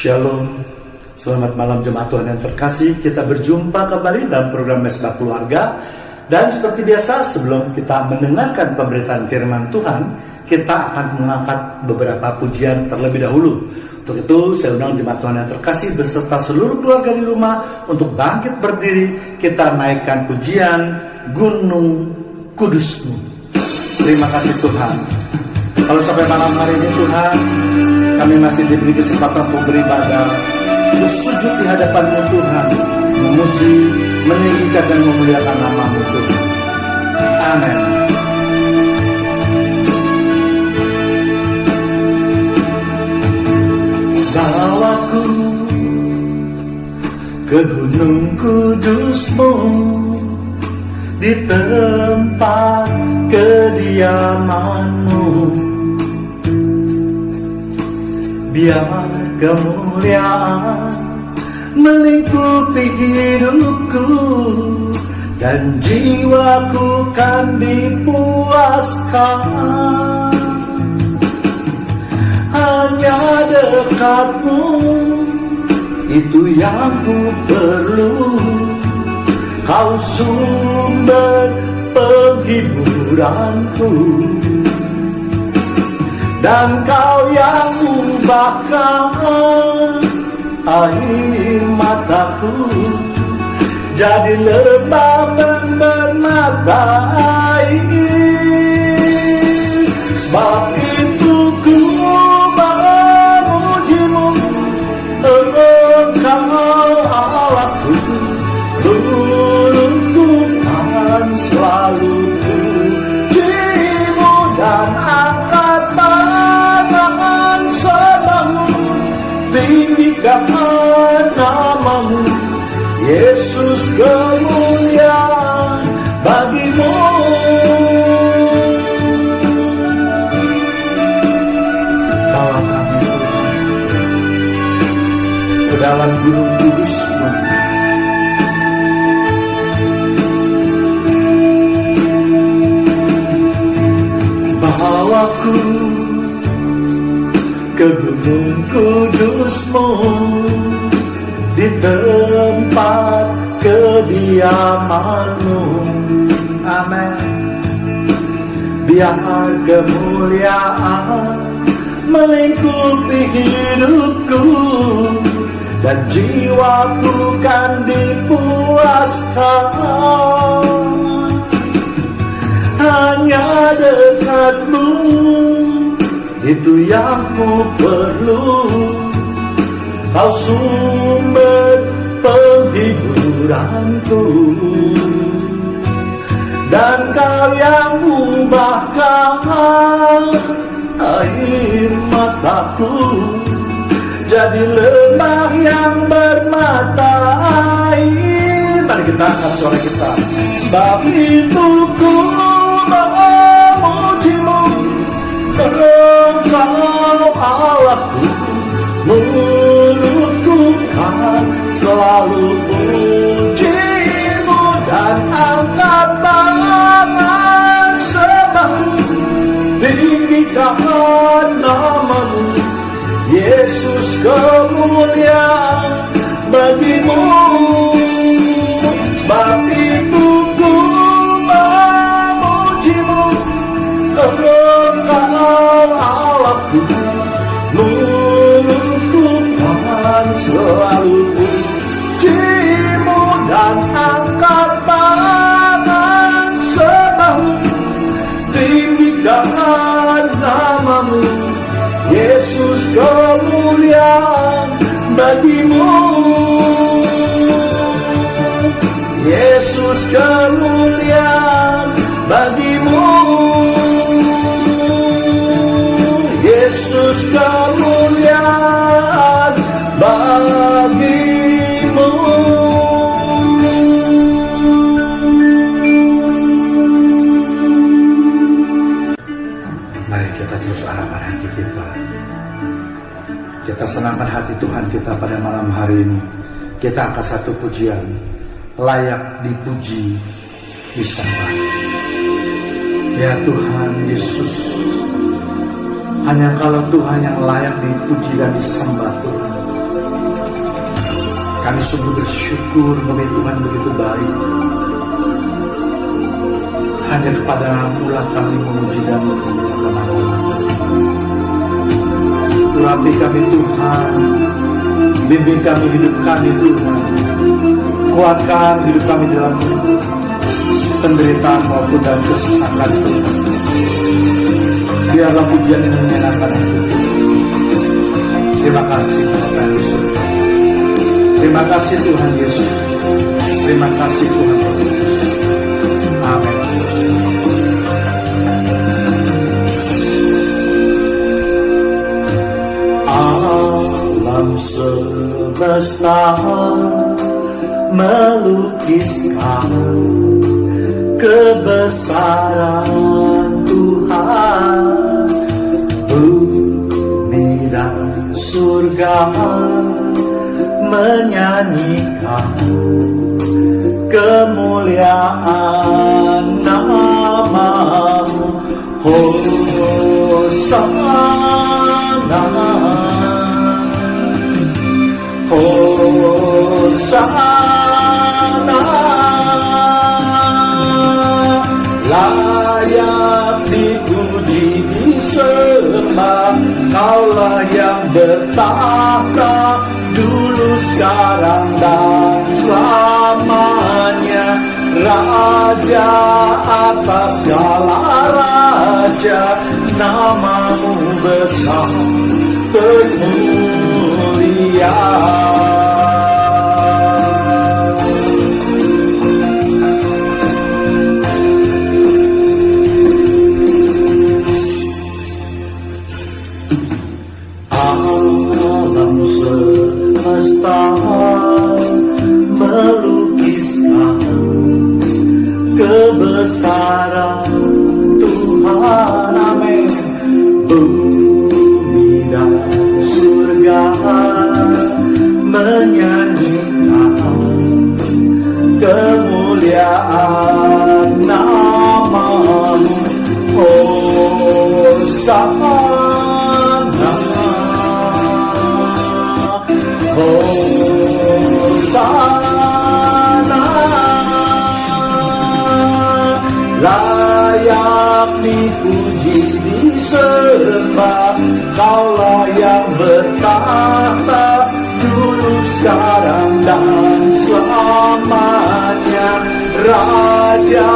Shalom, selamat malam jemaat Tuhan yang terkasih. Kita berjumpa kembali dalam program Mesbah Keluarga. Dan seperti biasa, sebelum kita mendengarkan pemberitaan firman Tuhan, kita akan mengangkat beberapa pujian terlebih dahulu. Untuk itu, saya undang jemaat Tuhan yang terkasih beserta seluruh keluarga di rumah untuk bangkit berdiri. Kita naikkan pujian Gunung Kudus-Mu. Terima kasih Tuhan. Kalau sampai malam hari ini Tuhan, kami masih diberi kesempatan untuk beribadah, bersujud di hadapan-Mu Tuhan, memuji, meninggikan dan memuliakan nama-Mu Tuhan. Amin. Bawaku ke Gunung Kudus-Mu, di tempat kediaman-Mu, biar kemuliaan melingkupi hidupku dan jiwaku kan dipuaskan. Hanya dekat-Mu, itu yang ku perlu. Kau sumber penghiburanku, dan Kau yang ubahkan air mataku jadi lembah bermata air. Sebab itu ku memuji-Mu, Engkau Allahku, Tuhan selalu puji-Mu dan angkat tangan sembah-Mu, tinggikan nama-Mu, Yesus, kemuliaan bagi-Mu. Bawa kami Tuhan ke dalam Gunung Kudus-Mu. Bawaku ke Gunung Kudus-Mu, di tempat kediaman-Mu. Amin. Biar kemuliaan melingkupi hidupku dan jiwaku kan dipuaskan. Hanya dekat-Mu, itu yang ku perlu. Kau sumber penghiburanku, dan Kau yang ubahkan air mataku jadi lembah yang bermata air. Mari kita angkat suara kita. Sebab itu ku memuji-Mu, Engkau Allahku, mulutku kan selalu puji-Mu dan angkat tangan sembah-Mu, tinggikan nama-Mu, Yesus, kemuliaan bagi-Mu. Sebab itu ku memuji-Mu, Engkau Allahku, mulutku kan selalu puji-Mu dan angkat tangan sembah-Mu, tinggikan nama-Mu, Yesus, kemuliaan bagi-Mu. Yesus, kemuliaan bagi-Mu. Yesus, kemuliaan bagi-Mu. Mari kita terus arahkan hati kita. Kita senangkan hati Tuhan kita pada malam hari ini. Kita angkat satu pujian, layak dipuji, disembah. Ya Tuhan Yesus, hanya Engkau Tuhan yang layak dipuji dan disembah Tuhan. Kami sungguh bersyukur bahwa Tuhan begitu baik. Hanya kepada-Mu lah kami memuji dan memuliakan Allah. Urapi kami Tuhan, bimbing kami hidup kami Tuhan, kuatkan hidup kami dalam penderitaan maupun dalam kesesakan Tuhan. Biarlah pujian yang menyenangkan hati Tuhan. Terima kasih Tuhan Yesus. Terima kasih Tuhan Yesus. Terima kasih Tuhan Yesus. Amin. Alam semesta melukiskan kebesaran Tuhan. Bumi dan surga menyanyikan kemuliaan nama-Mu. Hosana, Hosana, layak dipuji disembah. Kaulah yang bertahta dulu, sekarang, dan selamanya. Raja atas segala raja, nama-Mu besar termulia. Alam semesta melukiskan kebesaran Tuhan. Amin. Bumi dan surga menyanyikan kemuliaan nama-Mu. Hosana, Hosana, layak dipuji disembah. Kaulah yang bertahta dulu, sekarang, dan selamanya. Raja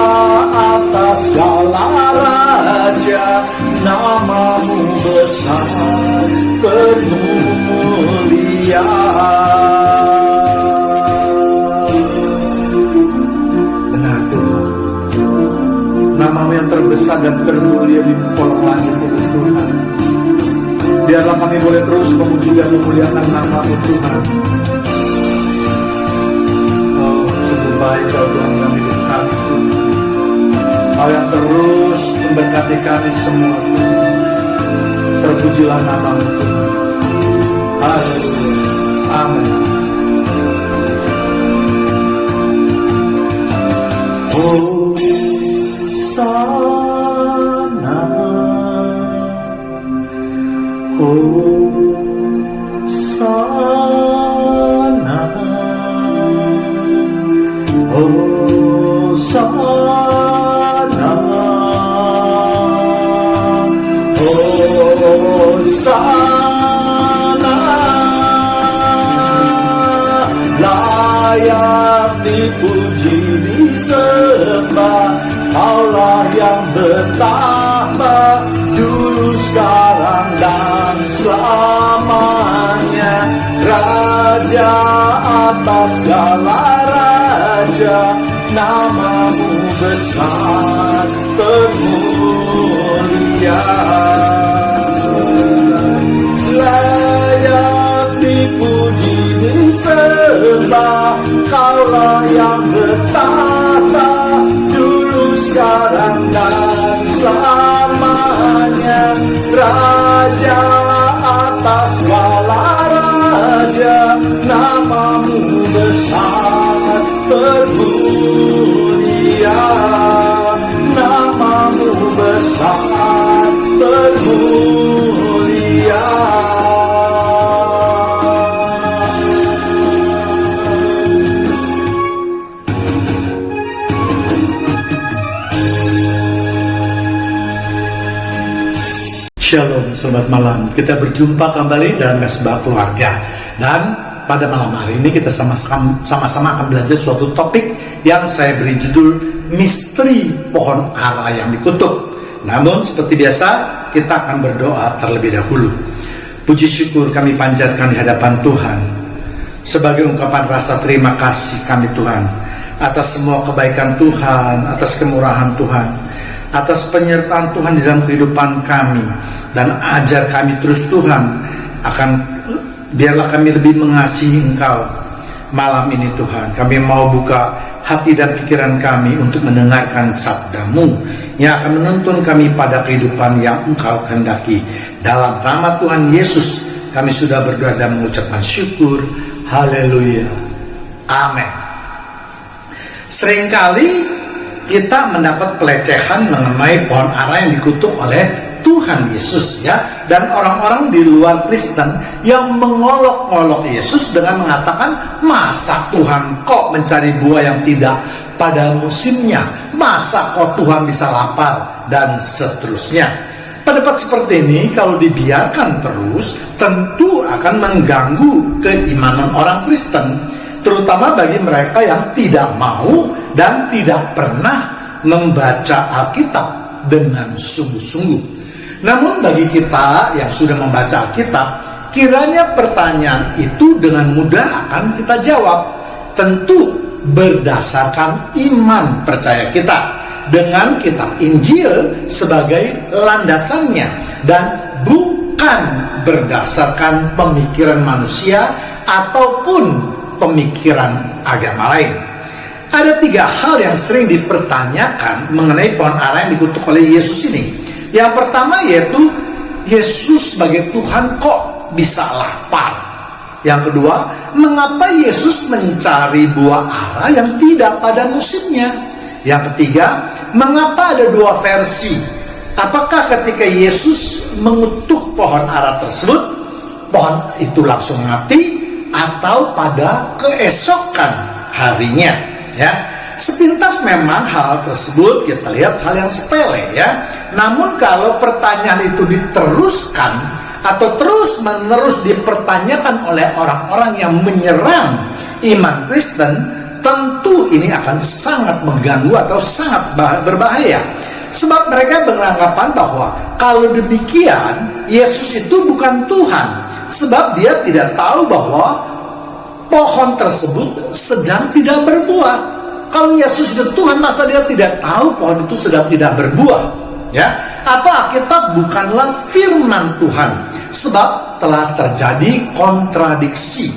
atas segala raja, nama-Mu besar termulia. Benar Tuhan, nama-Mu yang terbesar dan termulia di kolong langit itu Tuhan. Biarlah kami boleh terus memuji dan memuliakan nama-Mu Tuhan. Oh, sungguh baik Kau Tuhan dalam hidup kami Tuhan. Kau yang terus memberkati kami semua Tuhan. Terpujilah nama-Mu Tuhan. Haleluya. Amin. Hosana, Hosana, Hosana, Hosana, layak dipuji disembah. Kaulah yang bertahta dulu, sekarang, dan selamanya. Raja atas segala raja, nama-Mu besar termulia. Layak dipuji disembah. Kaulah yang bertahta dulu, sekarang, dan selamanya. Raja atas segala raja, nama-Mu besar termulia. Nama-Mu besar termulia. Shalom, selamat malam. Kita berjumpa kembali dalam Mesbah Keluarga. Dan pada malam hari ini kita sama-sama akan belajar suatu topik yang saya beri judul Misteri Pohon Ara yang Dikutuk. Namun seperti biasa kita akan berdoa terlebih dahulu. Puji syukur kami panjatkan di hadapan Tuhan sebagai ungkapan rasa terima kasih kami Tuhan atas semua kebaikan Tuhan, atas kemurahan Tuhan, atas penyertaan Tuhan di dalam kehidupan kami, dan ajar kami terus Tuhan biarlah kami lebih mengasihi Engkau malam ini Tuhan. Kami mau buka hati dan pikiran kami untuk mendengarkan sabda-Mu yang akan menuntun kami pada kehidupan yang Engkau kehendaki. Dalam nama Tuhan Yesus kami sudah berdoa dan mengucapkan syukur. Haleluya, amin. Seringkali kita mendapat pelecehan mengenai pohon ara yang dikutuk oleh Tuhan Yesus, ya. Dan orang-orang di luar Kristen yang mengolok-olok Yesus dengan mengatakan, masa Tuhan kok mencari buah yang tidak pada musimnya, masa kok Tuhan bisa lapar, dan seterusnya. Pendapat seperti ini kalau dibiarkan terus tentu akan mengganggu keimanan orang Kristen, terutama bagi mereka yang tidak mau dan tidak pernah membaca Alkitab dengan sungguh-sungguh. Namun bagi kita yang sudah membaca Alkitab, kiranya pertanyaan itu dengan mudah akan kita jawab, tentu berdasarkan iman percaya kita, dengan kitab Injil sebagai landasannya, dan bukan berdasarkan pemikiran manusia ataupun pemikiran agama lain. Ada 3 hal yang sering dipertanyakan mengenai pohon ara yang dikutuk oleh Yesus ini. Yang pertama yaitu, Yesus sebagai Tuhan kok bisa lapar? Yang kedua, mengapa Yesus mencari buah ara yang tidak pada musimnya? Yang ketiga, mengapa ada 2 versi? Apakah ketika Yesus mengutuk pohon ara tersebut, pohon itu langsung mati, atau pada keesokan harinya, ya? Sepintas memang hal tersebut kita lihat hal yang sepele, ya. Namun kalau pertanyaan itu diteruskan atau terus-menerus dipertanyakan oleh orang-orang yang menyerang iman Kristen, tentu ini akan sangat mengganggu atau sangat berbahaya. Sebab mereka beranggapan bahwa kalau demikian Yesus itu bukan Tuhan, sebab dia tidak tahu bahwa pohon tersebut sedang tidak berbuah. Kalau Yesus itu Tuhan, masa dia tidak tahu pohon itu sedang tidak berbuah, ya? Atau Alkitab bukanlah firman Tuhan, sebab telah terjadi kontradiksi.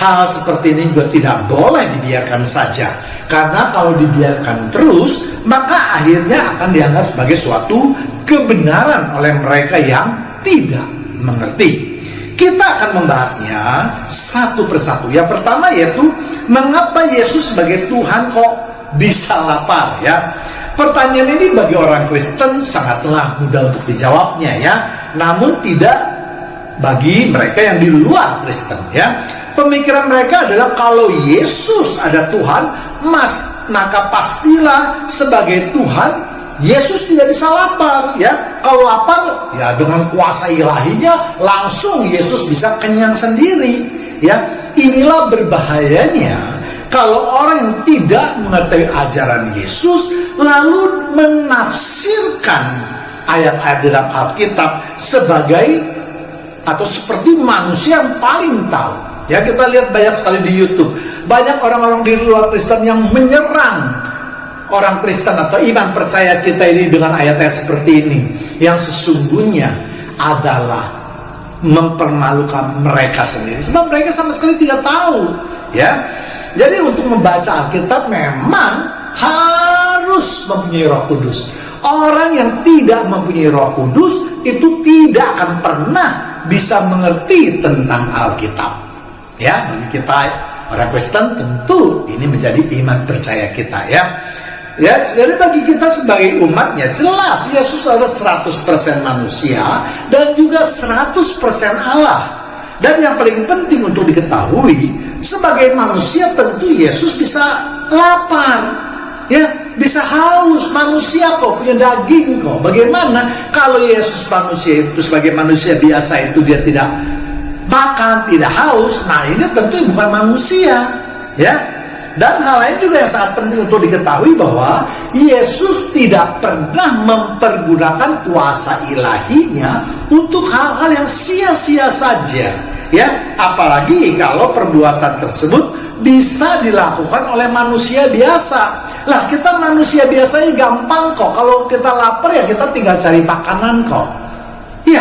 Hal seperti ini juga tidak boleh dibiarkan saja, karena kalau dibiarkan terus, maka akhirnya akan dianggap sebagai suatu kebenaran oleh mereka yang tidak mengerti. Kita akan membahasnya satu persatu. Yang pertama yaitu, mengapa Yesus sebagai Tuhan kok bisa lapar, ya? Pertanyaan ini bagi orang Kristen sangatlah mudah untuk dijawabnya, ya. Namun tidak bagi mereka yang di luar Kristen, ya. Pemikiran mereka adalah kalau Yesus ada Tuhan, maka pastilah sebagai Tuhan Yesus tidak bisa lapar, ya. Kalau lapar, ya dengan kuasa ilahinya langsung Yesus bisa kenyang sendiri, ya. Inilah berbahayanya kalau orang yang tidak mengetahui ajaran Yesus lalu menafsirkan ayat-ayat dalam Alkitab sebagai atau seperti manusia yang paling tahu. Ya, kita lihat banyak sekali di YouTube, banyak orang-orang di luar Kristen yang menyerang orang Kristen atau iman percaya kita ini dengan ayat-ayat seperti ini, yang sesungguhnya adalah mempermalukan mereka sendiri, sebab mereka sama sekali tidak tahu, ya. Jadi untuk membaca Alkitab memang harus mempunyai Roh Kudus. Orang yang tidak mempunyai Roh Kudus itu tidak akan pernah bisa mengerti tentang Alkitab, ya. Bagi kita orang Kristen tentu ini menjadi iman percaya kita, ya. Ya, jadi bagi kita sebagai umatnya jelas Yesus adalah 100% manusia dan juga 100% Allah. Dan yang paling penting untuk diketahui, sebagai manusia tentu Yesus bisa lapar, ya. bisa haus, manusia kok, punya daging kok. Bagaimana kalau Yesus manusia itu sebagai manusia biasa itu dia tidak makan, tidak haus? Nah, ini tentu bukan manusia, ya. Dan hal lain juga yang sangat penting untuk diketahui bahwa Yesus tidak pernah mempergunakan kuasa ilahinya untuk hal-hal yang sia-sia saja, ya. Apalagi kalau perbuatan tersebut bisa dilakukan oleh manusia biasa. Lah, kita manusia biasanya gampang kok. Kalau kita lapar ya kita tinggal cari makanan kok. Ya,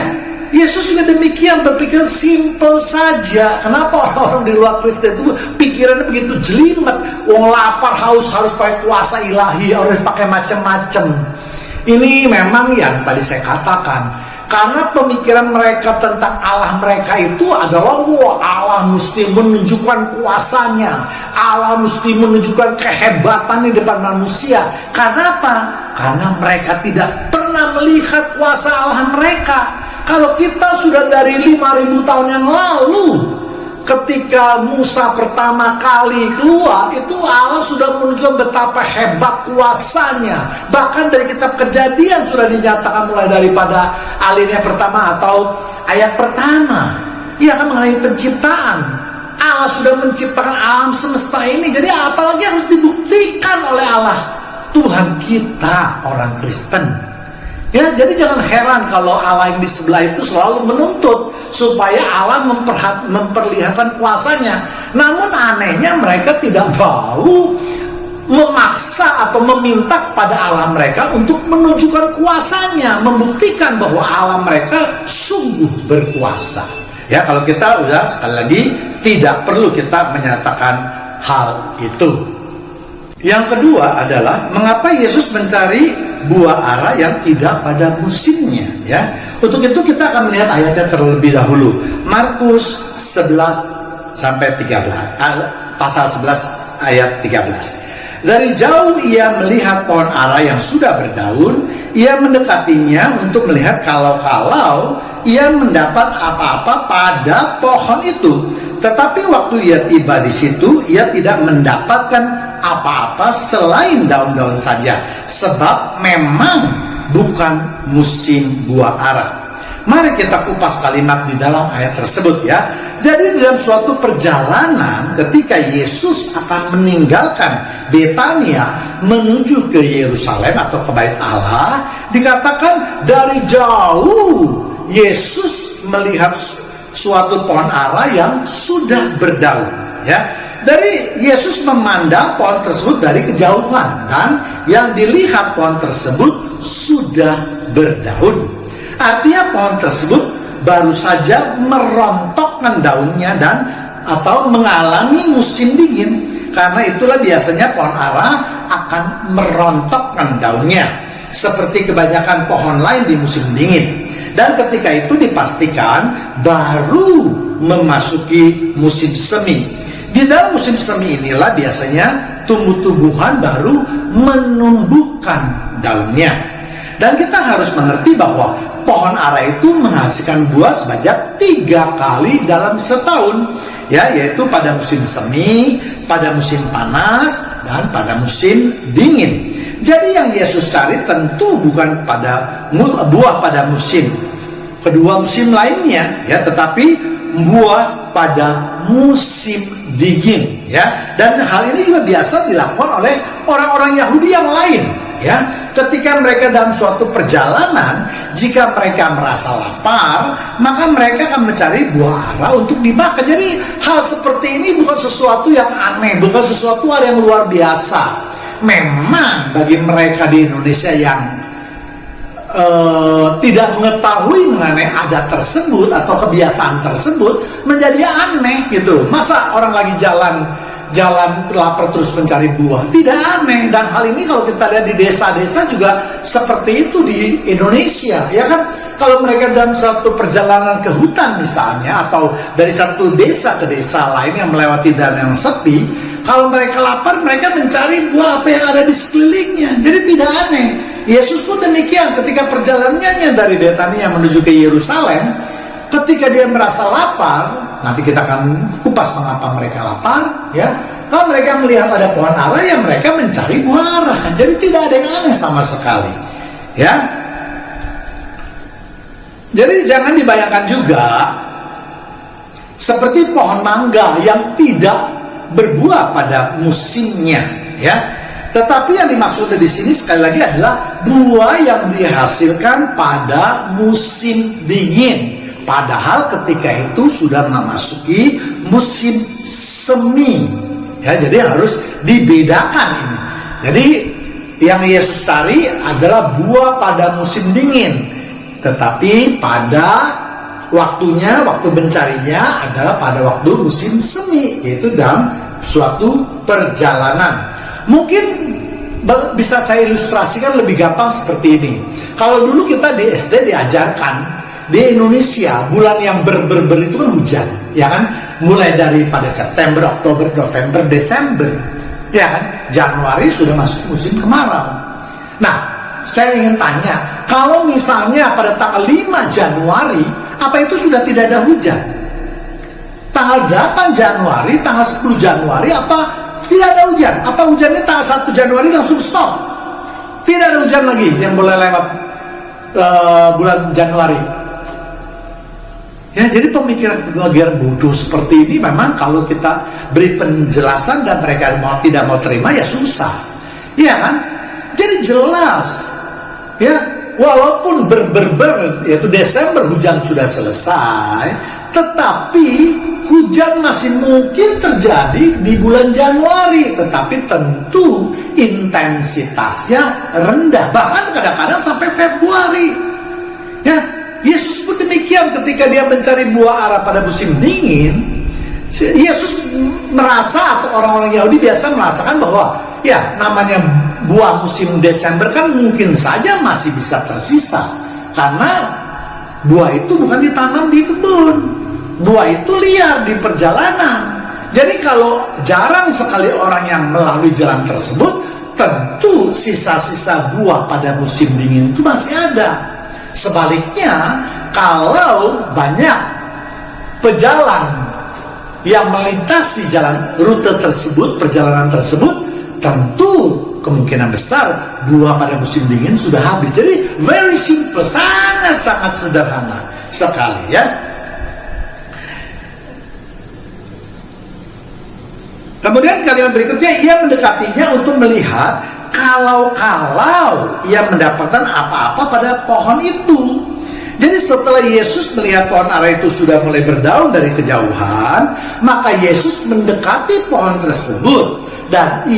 Yesus juga demikian, berpikir simple saja. Kenapa orang-orang di luar Kristen itu pikirannya begitu jelimet? Wong lapar haus harus pakai kuasa ilahi, harus pakai macam-macam. Ini memang yang tadi saya katakan. Karena pemikiran mereka tentang Allah mereka itu adalah, wah, Allah mesti menunjukkan kuasanya, Allah mesti menunjukkan kehebatan di depan manusia. Karena apa? Karena mereka tidak pernah melihat kuasa Allah mereka. Kalau kita sudah dari 5.000 tahun yang lalu, ketika Musa pertama kali keluar, itu Allah sudah menunjukkan betapa hebat kuasanya. Bahkan dari kitab Kejadian sudah dinyatakan mulai daripada alinea pertama atau ayat pertama. Ia akan mengenai penciptaan. Allah sudah menciptakan alam semesta ini. Jadi apalagi harus dibuktikan oleh Allah Tuhan kita, orang Kristen. Ya, jadi jangan heran kalau Allah yang di sebelah itu selalu menuntut supaya Allah memperlihatkan kuasanya. Namun anehnya mereka tidak mau memaksa atau meminta kepada Allah mereka untuk menunjukkan kuasanya, membuktikan bahwa Allah mereka sungguh berkuasa. Ya, kalau kita udah sekali lagi tidak perlu kita menyatakan hal itu. Yang kedua adalah mengapa Yesus mencari buah ara yang tidak pada musimnya, ya. Untuk itu kita akan melihat ayatnya terlebih dahulu. Markus 11 sampai 13. Pasal 11 ayat 13. Dari jauh ia melihat pohon ara yang sudah berdaun, ia mendekatinya untuk melihat kalau-kalau ia mendapat apa-apa pada pohon itu. Tetapi waktu ia tiba di situ, ia tidak mendapatkan apa-apa selain daun-daun saja, sebab memang bukan musim buah ara. Mari kita kupas kalimat di dalam ayat tersebut, ya. Jadi dalam suatu perjalanan ketika Yesus akan meninggalkan Betania menuju ke Yerusalem atau ke Bait Allah, dikatakan dari jauh Yesus melihat suatu pohon ara yang sudah berdaun, ya. Dari Yesus memandang pohon tersebut dari kejauhan, dan yang dilihat pohon tersebut sudah berdaun. Artinya pohon tersebut baru saja merontokkan daunnya dan atau mengalami musim dingin. Karena itulah biasanya pohon ara akan merontokkan daunnya, seperti kebanyakan pohon lain di musim dingin. Dan ketika itu dipastikan baru memasuki musim semi. Di dalam musim semi inilah biasanya tumbuh-tumbuhan baru menumbuhkan daunnya. Dan kita harus mengerti bahwa pohon ara itu menghasilkan buah sebanyak 3 kali dalam setahun, ya, yaitu pada musim semi, pada musim panas, dan pada musim dingin. Jadi yang Yesus cari tentu bukan pada buah pada musim kedua musim lainnya, ya, tetapi buah pada musim dingin, ya. Dan hal ini juga biasa dilakukan oleh orang-orang Yahudi yang lain, ya. Ketika mereka dalam suatu perjalanan, jika mereka merasa lapar, maka mereka akan mencari buah ara untuk dimakan. Jadi hal seperti ini bukan sesuatu yang aneh, bukan sesuatu hal yang luar biasa. Memang bagi mereka di Indonesia yang tidak mengetahui mengenai adat tersebut atau kebiasaan tersebut menjadi aneh gitu. Masa orang lagi jalan lapar terus mencari buah? Tidak aneh. Dan hal ini kalau kita lihat di desa-desa juga seperti itu di Indonesia, ya kan? Kalau mereka dalam satu perjalanan ke hutan misalnya, atau dari satu desa ke desa lain yang melewati daerah yang sepi, kalau mereka lapar, mereka mencari buah apa yang ada di sekelilingnya. Jadi tidak aneh. Yesus pun demikian ketika perjalanannya dari Betania menuju ke Yerusalem. Ketika dia merasa lapar, nanti kita akan kupas mengapa mereka lapar, ya. Kalau mereka melihat ada pohon ara, ya mereka mencari buah ara. Jadi tidak ada yang aneh sama sekali. Ya. Jadi jangan dibayangkan juga seperti pohon mangga yang tidak berbuah pada musimnya, ya. Tetapi yang dimaksud di sini sekali lagi adalah buah yang dihasilkan pada musim dingin. Padahal ketika itu sudah memasuki musim semi. Ya, jadi harus dibedakan ini. Jadi yang Yesus cari adalah buah pada musim dingin, tetapi pada waktunya, waktu mencarinya adalah pada waktu musim semi, yaitu dalam suatu perjalanan. Mungkin bisa saya ilustrasikan lebih gampang seperti ini. Kalau dulu kita di SD diajarkan di Indonesia bulan yang ber itu kan hujan, ya kan? Mulai dari pada September, Oktober, November, Desember, ya kan? Januari sudah masuk musim kemarau. Nah, saya ingin tanya, kalau misalnya pada tanggal 5 Januari, apa itu sudah tidak ada hujan? Tanggal 8 Januari, tanggal 10 Januari, apa tidak ada hujan? Apa hujannya tanggal 1 Januari langsung stop? Tidak ada hujan lagi yang boleh lewat bulan Januari. Ya, jadi pemikiran bodoh seperti ini memang kalau kita beri penjelasan dan mereka tidak mau terima, ya susah. Iya kan? Jadi jelas, ya, walaupun yaitu Desember hujan sudah selesai, tetapi hujan masih mungkin terjadi di bulan Januari, tetapi tentu intensitasnya rendah, bahkan kadang-kadang sampai Februari. Ya, Yesus pun demikian ketika dia mencari buah ara pada musim dingin. Yesus merasa, atau orang-orang Yahudi biasa merasakan bahwa ya namanya buah musim Desember kan mungkin saja masih bisa tersisa, karena buah itu bukan ditanam di kebun, buah itu liar di perjalanan. Jadi kalau jarang sekali orang yang melalui jalan tersebut, tentu sisa-sisa buah pada musim dingin itu masih ada. Sebaliknya, kalau banyak pejalan yang melintasi jalan rute tersebut, perjalanan tersebut, tentu kemungkinan besar buah pada musim dingin sudah habis. Jadi very simple, sangat-sangat sederhana sekali, ya. Kemudian kalimat berikutnya, ia mendekatinya untuk melihat kalau ia mendapatkan apa-apa pada pohon itu. Jadi setelah Yesus melihat pohon ara itu sudah mulai berdaun dari kejauhan, maka Yesus mendekati pohon tersebut, dan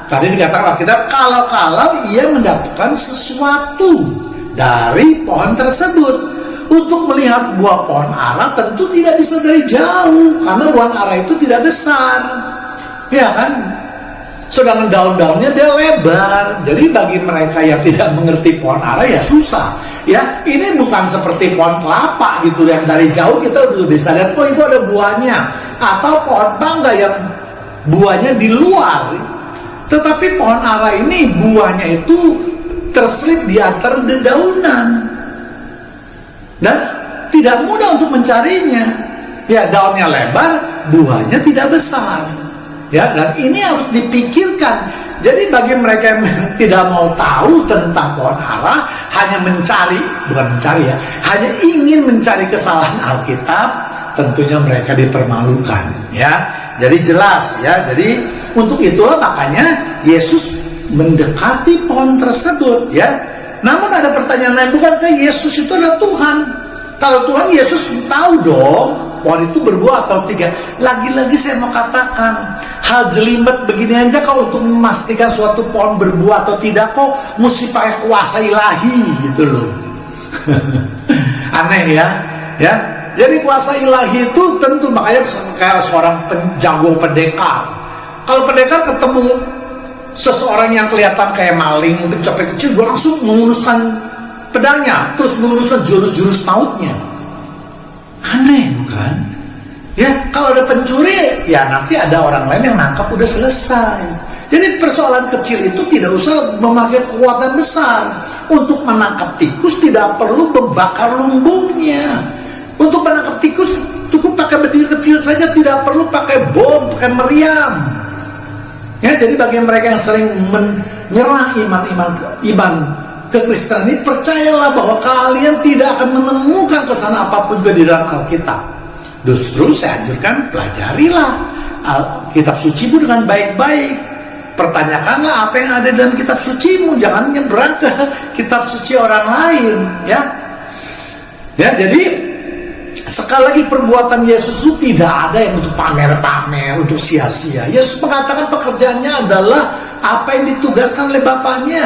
tadi dikatakan Alkitab, kalau ia mendapatkan sesuatu dari pohon tersebut. Untuk melihat buah pohon ara tentu tidak bisa dari jauh, karena buah ara itu tidak besar, ya kan? Sedangkan daun-daunnya dia lebar. Jadi bagi mereka yang tidak mengerti pohon ara, ya susah. Ya, ini bukan seperti pohon kelapa gitu yang dari jauh kita udah bisa lihat, oh itu ada buahnya, atau pohon mangga yang buahnya di luar. Tetapi pohon ara ini buahnya itu terselip di antara dedaunan, dan tidak mudah untuk mencarinya. Ya, daunnya lebar, buahnya tidak besar. Ya, dan ini harus dipikirkan. Jadi bagi mereka yang tidak mau tahu tentang pohon ara, hanya hanya ingin mencari kesalahan Alkitab, tentunya mereka dipermalukan, ya. Jadi jelas, ya. Jadi untuk itulah makanya Yesus mendekati pohon tersebut, ya. Namun ada pertanyaan lain, bukankah Yesus itu adalah Tuhan? Kalau Tuhan, Yesus tahu dong pohon itu berbuah atau tidak. Lagi-lagi saya mau katakan, hal jelimet begini aja kok untuk memastikan suatu pohon berbuah atau tidak, kok mesti pakai kuasa ilahi gitu loh. Aneh, ya. Ya, jadi kuasa ilahi itu tentu, makanya kayak seorang jago pendekar. Kalau pendekar ketemu seseorang yang kelihatan kayak maling, pencopet kecil, gue langsung menguruskan pedangnya, terus menguruskan jurus-jurus mautnya. Aneh, bukan? Ya, kalau ada pencuri, ya nanti ada orang lain yang nangkap, udah selesai. Jadi persoalan kecil itu tidak usah memakai kekuatan besar. Untuk menangkap tikus tidak perlu membakar lumbungnya. Untuk menangkap tikus cukup pakai bedil kecil saja, tidak perlu pakai bom, pakai meriam. Ya, jadi bagi mereka yang sering menyerah iman kekristenan ini, percayalah bahwa kalian tidak akan menemukan kesan apapun juga di dalam Alkitab. Justru saya anjurkan, pelajarilah kitab sucimu dengan baik-baik. Pertanyakanlah apa yang ada dalam kitab sucimu, jangan nyebrang ke kitab suci orang lain, ya. Ya, jadi sekali lagi perbuatan Yesus itu tidak ada yang untuk pamer-pamer, untuk sia-sia. Yesus mengatakan pekerjaannya adalah apa yang ditugaskan oleh Bapaknya,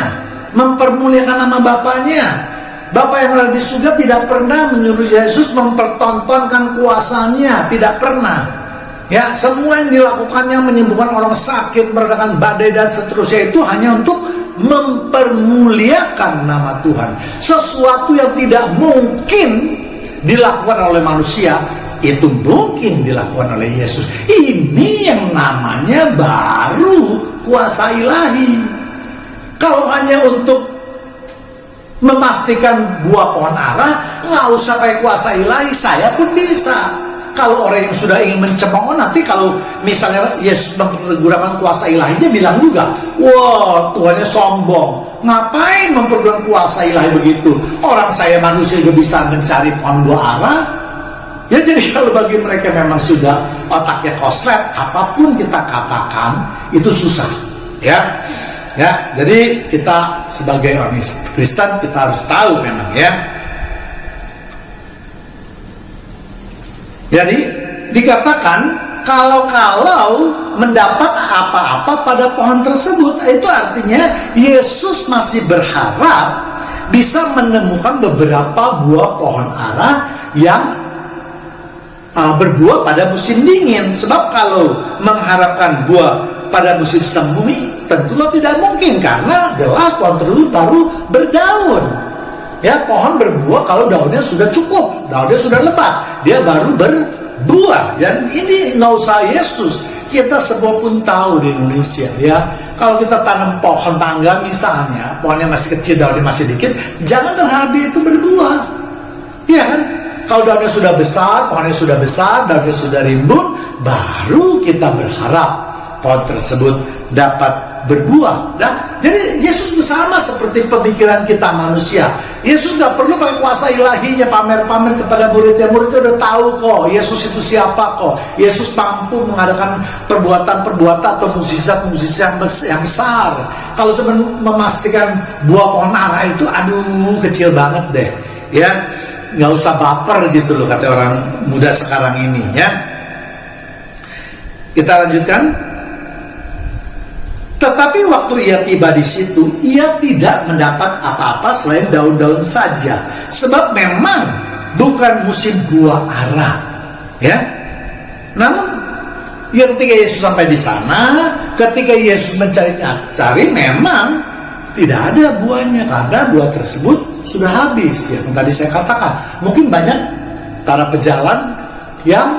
mempermuliakan nama Bapaknya. Bapa yang ada di surga tidak pernah menyuruh Yesus mempertontonkan kuasanya, tidak pernah. Ya, semua yang dilakukannya, menyembuhkan orang sakit, meredakan badai dan seterusnya, itu hanya untuk mempermuliakan nama Tuhan. Sesuatu yang tidak mungkin dilakukan oleh manusia, itu mungkin dilakukan oleh Yesus. Ini yang namanya baru kuasa ilahi. Kalau hanya untuk memastikan buah pohon ara, nggak usah pakai kuasa ilahi, saya pun bisa. Kalau orang yang sudah ingin mencemooh, nanti kalau misalnya Yesus menggunakan kuasa ilahinya, bilang juga, wah, Tuhannya sombong, ngapain mempergunakan kuasa ilahi begitu? Orang saya manusia juga bisa mencari pohon buah ara. Ya, jadi kalau bagi mereka memang sudah otaknya koslet, apapun kita katakan itu susah. Ya, ya. Jadi kita sebagai orang Kristen, kita harus tahu memang, ya. Jadi dikatakan kalau mendapat apa-apa pada pohon tersebut, itu artinya Yesus masih berharap bisa menemukan beberapa buah pohon ara yang berbuah pada musim dingin. Sebab kalau mengharapkan buah pada musim semi, tentulah tidak mungkin, karena jelas pohon tersebut baru berdaun. Ya, pohon berbuah kalau daunnya sudah cukup, daunnya sudah lebat, dia baru berbuah. Dan ini nggak usah Yesus, kita semua pun tahu di Indonesia, ya. Kalau kita tanam pohon mangga misalnya, pohonnya masih kecil, daunnya masih dikit, jangan berharap dia itu berbuah, ya kan? Kalau daunnya sudah besar, pohonnya sudah besar, daunnya sudah rimbun, baru kita berharap pohon tersebut dapat berbuah. Nah, jadi Yesus sama seperti pemikiran kita manusia. Yesus nggak perlu pakai kuasa ilahinya pamer-pamer kepada muridnya. Muridnya udah tahu kok Yesus itu siapa kok. Yesus mampu mengadakan perbuatan-perbuatan atau mukjizat-mukjizat yang besar. Kalau cuma memastikan buah pohon ara itu, aduh, kecil banget deh, ya. Nggak usah baper gitu loh, kata orang muda sekarang ini, ya. Kita lanjutkan. Tetapi waktu ia tiba di situ, ia tidak mendapat apa-apa selain daun-daun saja, sebab memang bukan musim buah ara, ya. Namun, ya, ketika Yesus sampai di sana, ketika Yesus mencari-cari, memang tidak ada buahnya, karena buah tersebut sudah habis. Ya, yang tadi saya katakan, mungkin banyak para pejalan yang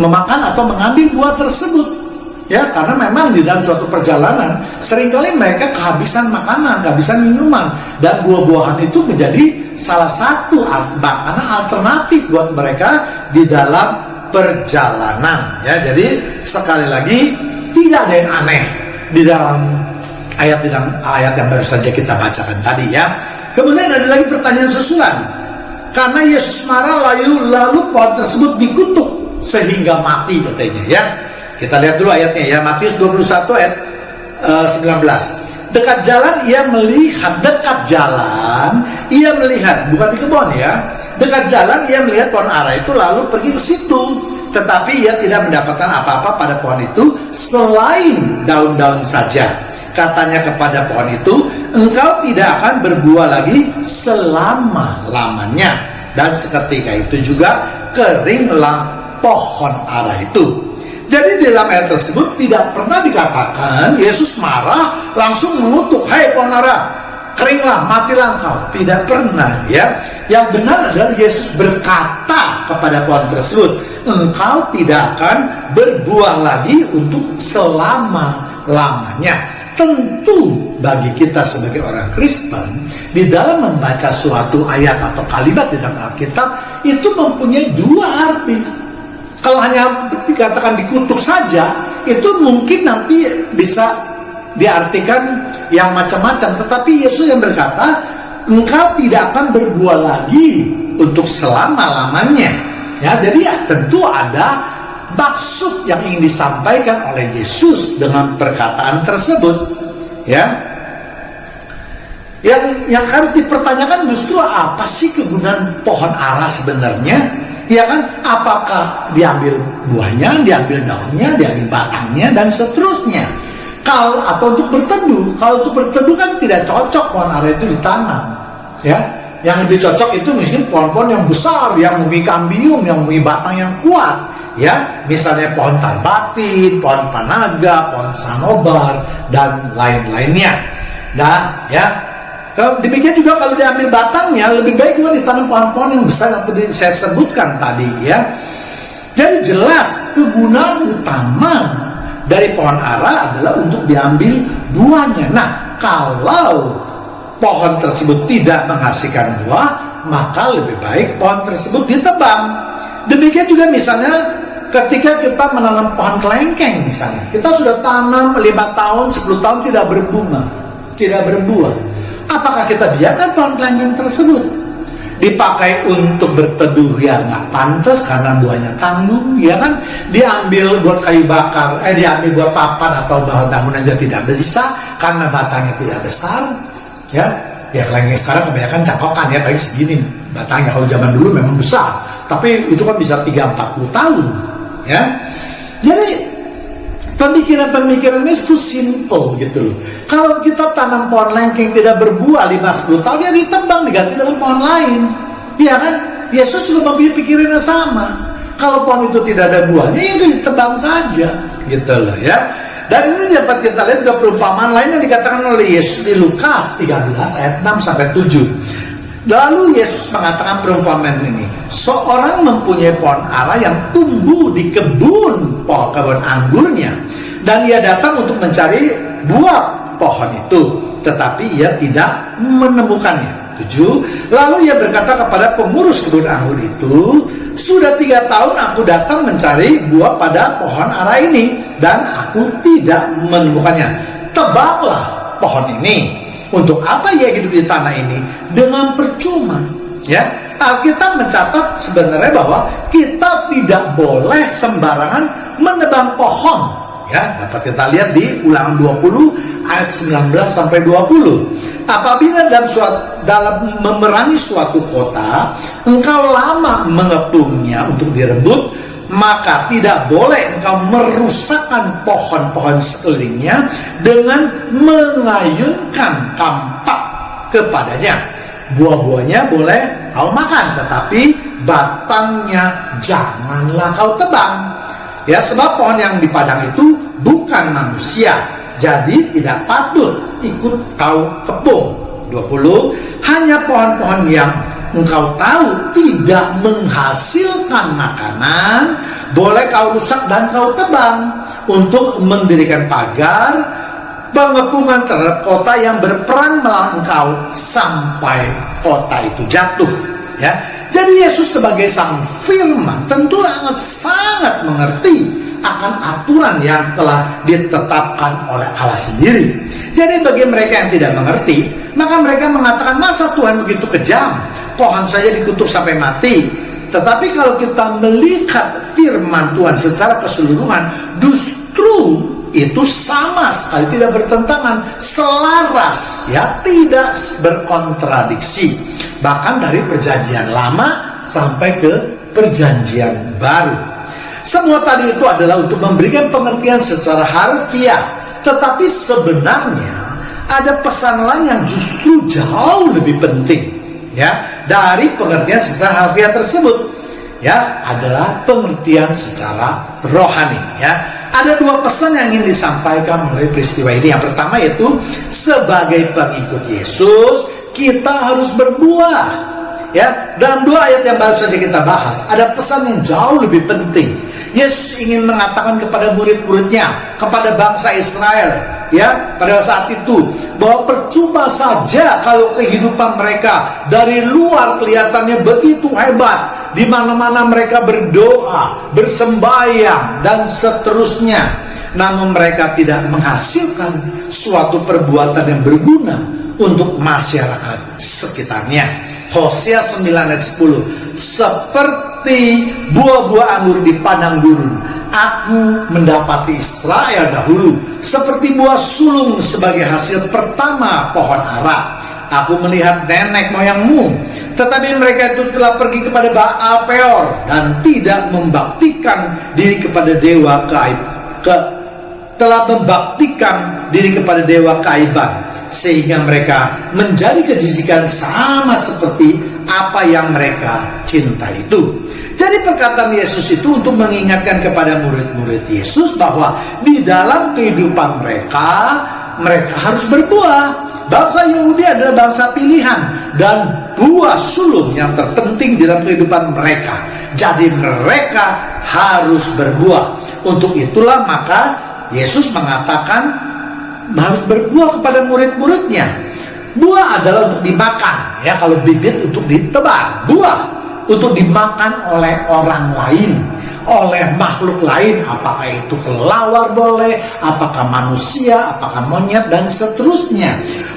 memakan atau mengambil buah tersebut. Ya, karena memang di dalam suatu perjalanan seringkali mereka kehabisan makanan, kehabisan minuman, dan buah-buahan itu menjadi salah satu makanan alternatif buat mereka di dalam perjalanan. Ya, jadi sekali lagi tidak ada yang aneh di dalam ayat yang baru saja kita bacakan tadi, ya. Kemudian ada lagi pertanyaan susulan. Karena Yesus marah, lalu pohon tersebut dikutuk sehingga mati, katanya, ya. Kita lihat dulu ayatnya, ya. Matius 21 ayat 19. Dekat jalan ia melihat, bukan di kebun, ya. Dekat jalan ia melihat pohon ara itu, lalu pergi ke situ. Tetapi ia tidak mendapatkan apa-apa pada pohon itu selain daun-daun saja. Katanya kepada pohon itu, engkau tidak akan berbuah lagi selama-lamanya. Dan seketika itu juga keringlah pohon ara itu. Jadi dalam ayat tersebut tidak pernah dikatakan Yesus marah langsung mengutuk, hai pohon ara, keringlah, matilah engkau. Tidak pernah, ya. Yang benar adalah Yesus berkata kepada pohon tersebut, engkau tidak akan berbuah lagi untuk selama-lamanya. Tentu bagi kita sebagai orang Kristen, di dalam membaca suatu ayat atau kalimat di dalam Alkitab itu mempunyai dua arti. Kalau hanya dikatakan dikutuk saja, itu mungkin nanti bisa diartikan yang macam-macam. Tetapi Yesus yang berkata, engkau tidak akan berbuah lagi untuk selama-lamanya. Ya, jadi ya, tentu ada maksud yang ingin disampaikan oleh Yesus dengan perkataan tersebut. Ya, yang harus dipertanyakan justru apa sih kegunaan pohon ara sebenarnya? Ya kan, apakah diambil buahnya, diambil daunnya, diambil batangnya, dan seterusnya. Atau untuk berteduh. Kalau untuk berteduh kan tidak cocok pohon ara itu ditanam. Ya, yang lebih cocok itu mungkin pohon-pohon yang besar, yang memiliki kambium, yang memiliki batang yang kuat. Ya, misalnya pohon tarbatin, pohon panaga, pohon sanobar, dan lain-lainnya. Nah, ya. Demikian juga kalau diambil batangnya, lebih baik juga ditanam pohon-pohon yang besar yang tadi saya sebutkan tadi, ya. Jadi jelas kegunaan utama dari pohon ara adalah untuk diambil buahnya. Nah, kalau pohon tersebut tidak menghasilkan buah, maka lebih baik pohon tersebut ditebang. Demikian juga misalnya ketika kita menanam pohon kelengkeng misalnya, kita sudah tanam 5 tahun, 10 tahun tidak berbunga, tidak berbuah. Apakah kita biarkan pohon kelengkeng tersebut dipakai untuk berteduh? Ya nggak pantas karena buahnya tanggung, ya kan? Diambil buat kayu bakar, diambil buat papan atau bahan bangunan juga tidak bisa karena batangnya tidak besar. Ya kelengkeng sekarang kebanyakan cangkokan ya, paling segini batangnya. Kalau zaman dulu memang besar, tapi itu kan bisa 3-40 tahun. Ya, jadi pemikiran-pemikiran ini itu simple gitu loh. Kalau kita tanam pohon lengkeng tidak berbuah 5-10 tahun, ya ditebang, diganti dengan pohon lain. Iya kan? Yesus juga mempunyai pikiran yang sama. Kalau pohon itu tidak ada buahnya, ya ditebang saja, gitu loh ya. Dan ini dapat kita lihat juga perumpamaan lain yang dikatakan oleh Yesus di Lukas 13 ayat 6-7. Lalu Yesus mengatakan perumpamaan ini. Seorang mempunyai pohon ara yang tumbuh di kebun anggurnya, dan ia datang untuk mencari buah pohon itu, tetapi ia tidak menemukannya. 7. Lalu ia berkata kepada pengurus kebun anggur itu, sudah 3 tahun aku datang mencari buah pada pohon ara ini, dan aku tidak menemukannya. Tebanglah pohon ini. Untuk apa ia hidup di tanah ini dengan percuma? Ya, Alkitab mencatat sebenarnya bahwa kita tidak boleh sembarangan menebang pohon. Ya, dapat kita lihat di Ulangan 20 ayat 19-20. Apabila dalam memerangi suatu kota, engkau lama mengepungnya untuk direbut, maka tidak boleh engkau merusakkan pohon-pohon sekelilingnya dengan mengayunkan kampak kepadanya. Buah-buahnya boleh kau makan, tetapi batangnya janganlah kau tebang. Ya, sebab pohon yang di padang itu bukan manusia, jadi tidak patut ikut kau kepung. 20. Hanya pohon-pohon yang engkau tahu tidak menghasilkan makanan boleh kau rusak dan kau tebang untuk mendirikan pagar pengepungan terhadap kota yang berperang melawan engkau sampai kota itu jatuh. Ya, jadi Yesus sebagai sang firman tentu sangat mengerti akan aturan yang telah ditetapkan oleh Allah sendiri. Jadi bagi mereka yang tidak mengerti, maka mereka mengatakan, masa Tuhan begitu kejam, pohon saja dikutuk sampai mati. Tetapi kalau kita melihat firman Tuhan secara keseluruhan, justru itu sama sekali tidak bertentangan, selaras, ya, tidak berkontradiksi. Bahkan dari perjanjian lama sampai ke perjanjian baru. Semua tadi itu adalah untuk memberikan pengertian secara harfiah, tetapi sebenarnya ada pesan lain yang justru jauh lebih penting, ya, dari pengertian secara harfiah tersebut, ya, adalah pengertian secara rohani, ya. Ada 2 pesan yang ingin disampaikan melalui peristiwa ini. Yang pertama yaitu sebagai pengikut Yesus kita harus berbuah. Ya, dalam 2 ayat yang baru saja kita bahas ada pesan yang jauh lebih penting. Yesus ingin mengatakan kepada murid-muridnya, kepada bangsa Israel ya pada saat itu, bahwa percuma saja kalau kehidupan mereka dari luar kelihatannya begitu hebat, di mana-mana mereka berdoa, bersembahyang dan seterusnya, namun mereka tidak menghasilkan suatu perbuatan yang berguna untuk masyarakat sekitarnya. Hosea 9 ayat 10, seperti buah-buah anggur di padang gurun, aku mendapati Israel dahulu, seperti buah sulung sebagai hasil pertama pohon ara. Aku melihat nenek moyangmu, tetapi mereka itu telah pergi kepada Baal Peor dan tidak membaktikan diri kepada dewa keaiban, sehingga mereka menjadi kejijikan sama seperti apa yang mereka cinta itu. Jadi perkataan Yesus itu untuk mengingatkan kepada murid-murid Yesus bahwa di dalam kehidupan mereka harus berbuah. Bangsa Yahudi adalah bangsa pilihan dan buah sulung yang terpenting di dalam kehidupan mereka. Jadi mereka harus berbuah. Untuk itulah maka Yesus mengatakan harus berbuah kepada murid-muridnya. Buah adalah untuk dimakan, ya, kalau bibit untuk ditebar. Buah untuk dimakan oleh orang lain, oleh makhluk lain, apakah itu kelawar boleh, apakah manusia, apakah monyet, dan seterusnya.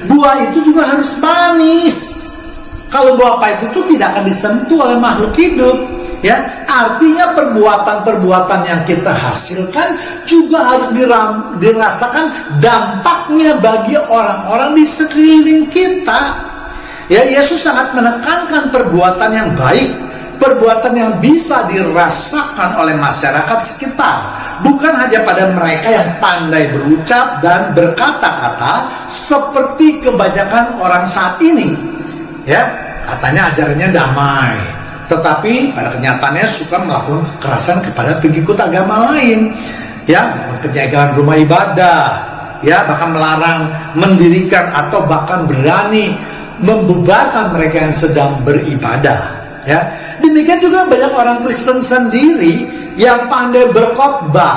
Buah itu juga harus manis. Kalau buah pahit itu tidak akan disentuh oleh makhluk hidup, ya. Artinya perbuatan-perbuatan yang kita hasilkan juga harus dirasakan dampaknya bagi orang-orang di sekeliling kita. Ya, Yesus sangat menekankan perbuatan yang baik, perbuatan yang bisa dirasakan oleh masyarakat sekitar, bukan hanya pada mereka yang pandai berucap dan berkata-kata seperti kebanyakan orang saat ini. Ya, katanya ajarannya damai, tetapi pada kenyataannya suka melakukan kekerasan kepada pengikut agama lain, ya, penjagaan rumah ibadah, ya, bahkan melarang mendirikan atau bahkan berani membubarkan mereka yang sedang beribadah, ya. Demikian juga banyak orang Kristen sendiri yang pandai berkhotbah,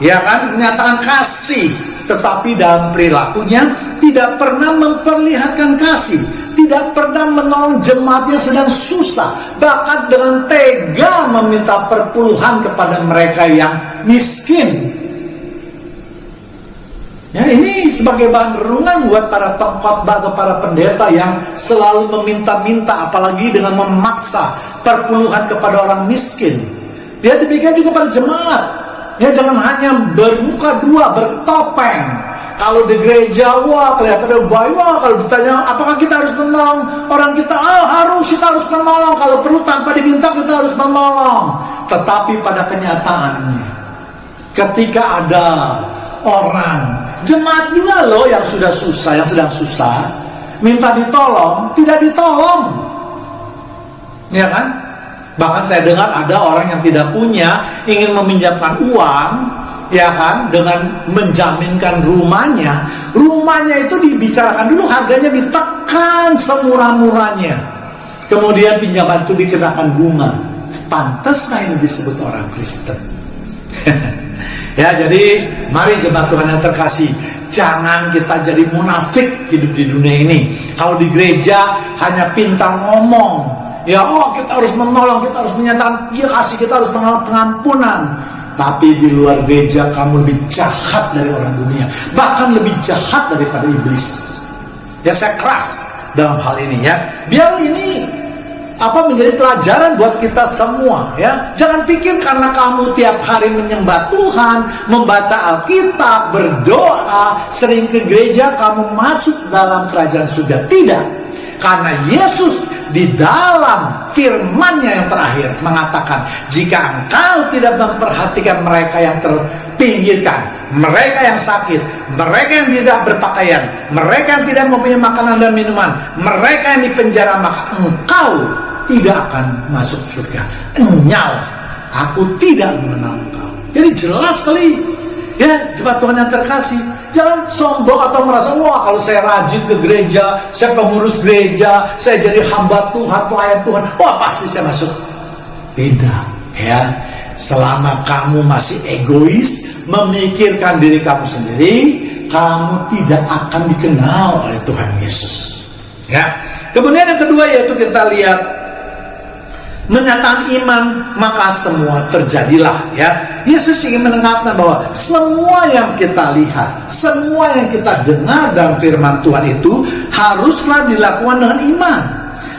ya kan, menyatakan kasih, tetapi dalam perilakunya tidak pernah memperlihatkan kasih, tidak pernah menolong jemaat yang sedang susah, bahkan dengan tega meminta perpuluhan kepada mereka yang miskin. Ya, ini sebagai bahan renungan buat para pengkhotbah atau para pendeta yang selalu meminta-minta, apalagi dengan memaksa perpuluhan kepada orang miskin. Ya, demikian juga pada jemaat. Ya, jangan hanya bermuka dua, bertopeng. Kalau di gereja, wah kelihatannya baik, wah kalau ditanya apakah kita harus menolong orang kita, kita harus menolong. Kalau perlu tanpa diminta kita harus menolong. Tetapi pada kenyataannya, ketika ada orang, jemaat juga loh yang sudah susah, yang sedang susah, minta ditolong, tidak ditolong, ya kan? Bahkan saya dengar ada orang yang tidak punya, ingin meminjamkan uang, ya kan, dengan menjaminkan rumahnya. Rumahnya itu dibicarakan dulu, harganya ditekan semurah-murahnya, kemudian pinjaman itu dikenakan bunga. Pantaskah ini disebut orang Kristen? Ya, jadi mari jemaat Tuhan yang terkasih, jangan kita jadi munafik hidup di dunia ini. Kalau di gereja hanya pintar ngomong, ya, kita harus menolong, kita harus menyatakan ya kasih, kita harus pengampunan. Tapi di luar gereja kamu lebih jahat dari orang dunia, bahkan lebih jahat daripada iblis. Ya, saya keras dalam hal ini, ya. Biar ini menjadi pelajaran buat kita semua, ya. Jangan pikir karena kamu tiap hari menyembah Tuhan, membaca Alkitab, berdoa, sering ke gereja, kamu masuk dalam kerajaan surga. Tidak. Karena Yesus di dalam firman-Nya yang terakhir mengatakan, jika engkau tidak memperhatikan mereka yang terpinggirkan, mereka yang sakit, mereka yang tidak berpakaian, mereka yang tidak mempunyai makanan dan minuman, mereka yang dipenjara, maka engkau tidak akan masuk surga. Nyawa, aku tidak mengenal engkau. Jadi jelas sekali, ya, jemaat Tuhan yang terkasih, jangan sombong atau merasa wah kalau saya rajin ke gereja, saya pengurus gereja, saya jadi hamba Tuhan, pelayan Tuhan, wah pasti saya masuk. Tidak, ya. Selama kamu masih egois, memikirkan diri kamu sendiri, kamu tidak akan dikenal oleh Tuhan Yesus. Ya. Kemudian yang kedua yaitu kita lihat menyatakan iman, maka semua terjadilah. Ya, Yesus ingin menekankan bahwa semua yang kita lihat, semua yang kita dengar dalam firman Tuhan itu haruslah dilakukan dengan iman.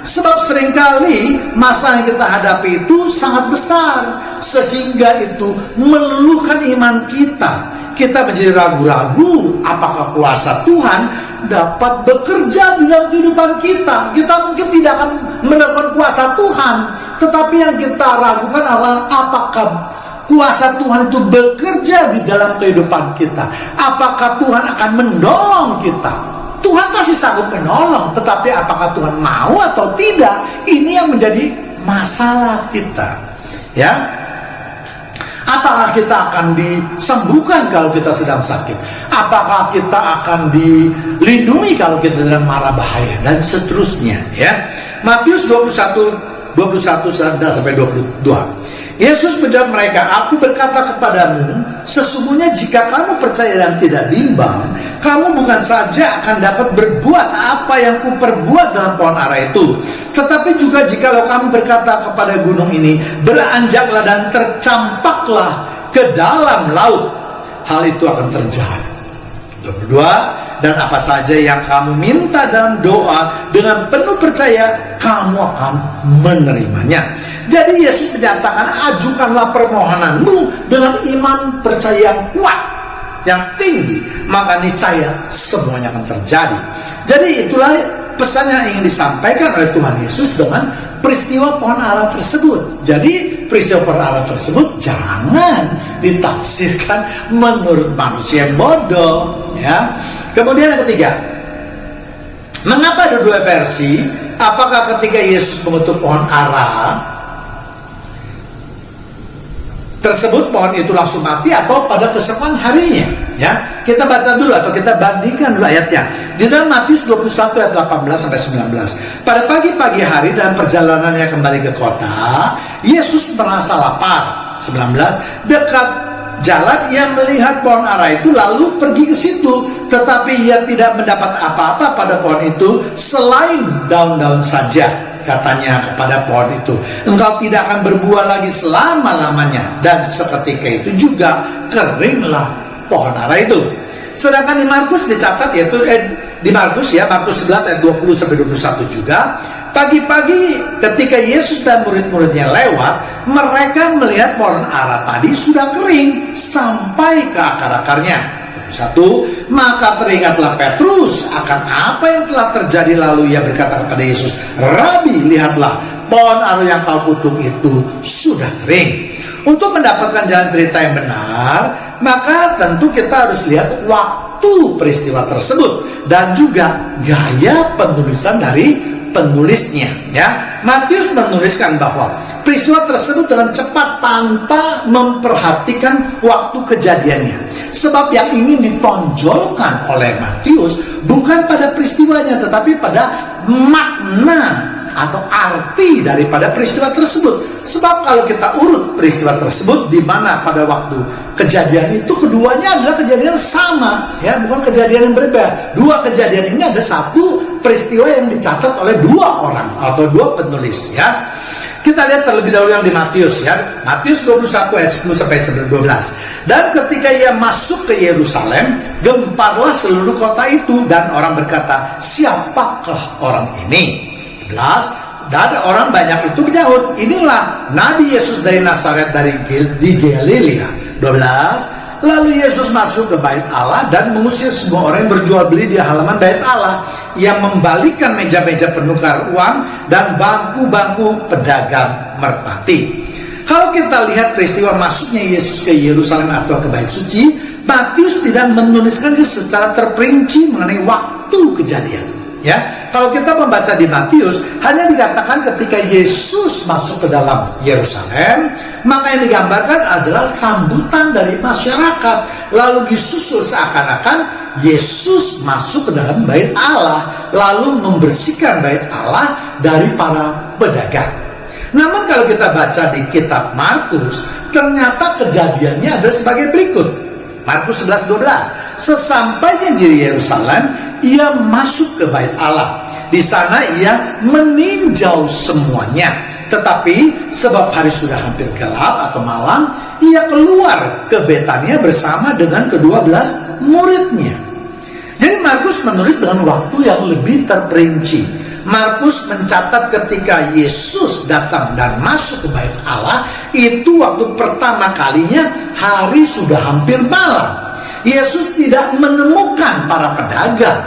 Sebab seringkali masa yang kita hadapi itu sangat besar, sehingga itu meluluhkan iman kita. Kita menjadi ragu-ragu apakah kuasa Tuhan dapat bekerja di dalam kehidupan kita. Kita mungkin tidak akan melakukan kuasa Tuhan, tetapi yang kita ragukan adalah apakah kuasa Tuhan itu bekerja di dalam kehidupan kita. Apakah Tuhan akan menolong kita? Tuhan pasti sanggup menolong, tetapi apakah Tuhan mau atau tidak? Ini yang menjadi masalah kita. Ya, apakah kita akan disembuhkan kalau kita sedang sakit? Apakah kita akan dilindungi kalau kita sedang mara bahaya? Dan seterusnya. Ya, Matius 21 sampai 22. Yesus menjawab mereka, aku berkata kepadamu, sesungguhnya jika kamu percaya dan tidak bimbang, kamu bukan saja akan dapat berbuat apa yang kuperbuat dalam pohon ara itu, tetapi juga jikalau kamu berkata kepada gunung ini, beranjaklah dan tercampaklah ke dalam laut, hal itu akan terjadi. 22. Dan apa saja yang kamu minta dalam doa dengan penuh percaya, kamu akan menerimanya. Jadi Yesus menyatakan, ajukanlah permohonanmu dengan iman percaya yang kuat, yang tinggi, maka niscaya semuanya akan terjadi. Jadi itulah pesan yang ingin disampaikan oleh Tuhan Yesus dengan peristiwa pohon ara tersebut. Jadi peristiwa pohon ara tersebut jangan ditafsirkan menurut manusia yang bodoh. Ya. Kemudian yang ketiga, mengapa ada dua versi? Apakah ketika Yesus mengutuk pohon ara tersebut pohon itu langsung mati atau pada keesokan harinya? Ya, kita baca dulu atau kita bandingkan dulu ayatnya. Di dalam Matius 21 ayat 18 sampai 19. Pada pagi-pagi hari dalam perjalanannya kembali ke kota, Yesus merasa lapar. 19. Dekat jalan ia melihat pohon ara itu lalu pergi ke situ, tetapi ia tidak mendapat apa-apa pada pohon itu selain daun-daun saja. Katanya kepada pohon itu, engkau tidak akan berbuah lagi selama-lamanya. Dan seketika itu juga keringlah pohon ara itu. Sedangkan di Markus dicatat, yaitu di Markus 11 ayat 20 sampai 21 juga, pagi-pagi ketika Yesus dan murid-muridnya lewat, mereka melihat pohon ara tadi sudah kering sampai ke akar-akarnya. 1. Maka teringatlah Petrus akan apa yang telah terjadi, lalu ia berkata kepada Yesus, Rabi, lihatlah, pohon ara yang kau kutuk itu sudah kering. Untuk mendapatkan jalan cerita yang benar, maka tentu kita harus lihat waktu peristiwa tersebut dan juga gaya penulisan dari penulisnya. Ya, Matius menuliskan bahwa peristiwa tersebut dengan cepat tanpa memperhatikan waktu kejadiannya. Sebab yang ingin ditonjolkan oleh Matius bukan pada peristiwanya, tetapi pada makna atau arti daripada peristiwa tersebut. Sebab kalau kita urut peristiwa tersebut, di mana pada waktu kejadian itu keduanya adalah kejadian sama, ya, bukan kejadian yang berbeda. Dua kejadian ini ada satu peristiwa yang dicatat oleh dua orang atau dua penulis. Ya, kita lihat terlebih dahulu yang di Matius, ya. Matius 21 ayat 10 sampai 12. Dan ketika ia masuk ke Yerusalem, gemparlah seluruh kota itu, dan orang berkata, siapakah orang ini? 11. Dan orang banyak itu menyahut, inilah Nabi Yesus dari Nazaret di Galilea. 12. Lalu Yesus masuk ke bait Allah dan mengusir semua orang yang berjual beli di halaman bait Allah. Ia membalikkan meja-meja penukar uang dan bangku-bangku pedagang merpati. Kalau kita lihat peristiwa masuknya Yesus ke Yerusalem atau ke bait suci, Matius tidak menuliskannya secara terperinci mengenai waktu kejadian. Ya, kalau kita membaca di Matius, hanya dikatakan ketika Yesus masuk ke dalam Yerusalem, maka yang digambarkan adalah sambutan dari masyarakat, lalu disusul seakan-akan Yesus masuk ke dalam bait Allah, lalu membersihkan bait Allah dari para pedagang. Namun kalau kita baca di kitab Markus, ternyata kejadiannya adalah sebagai berikut. Markus 11:12. Sesampainya di Yerusalem, ia masuk ke bait Allah. Di sana ia meninjau semuanya. Tetapi sebab hari sudah hampir gelap atau malam, ia keluar ke Betania bersama dengan ke-12 muridnya. Jadi Markus menulis dengan waktu yang lebih terperinci. Markus mencatat ketika Yesus datang dan masuk ke bait Allah, itu waktu pertama kalinya hari sudah hampir malam. Yesus tidak menemukan para pedagang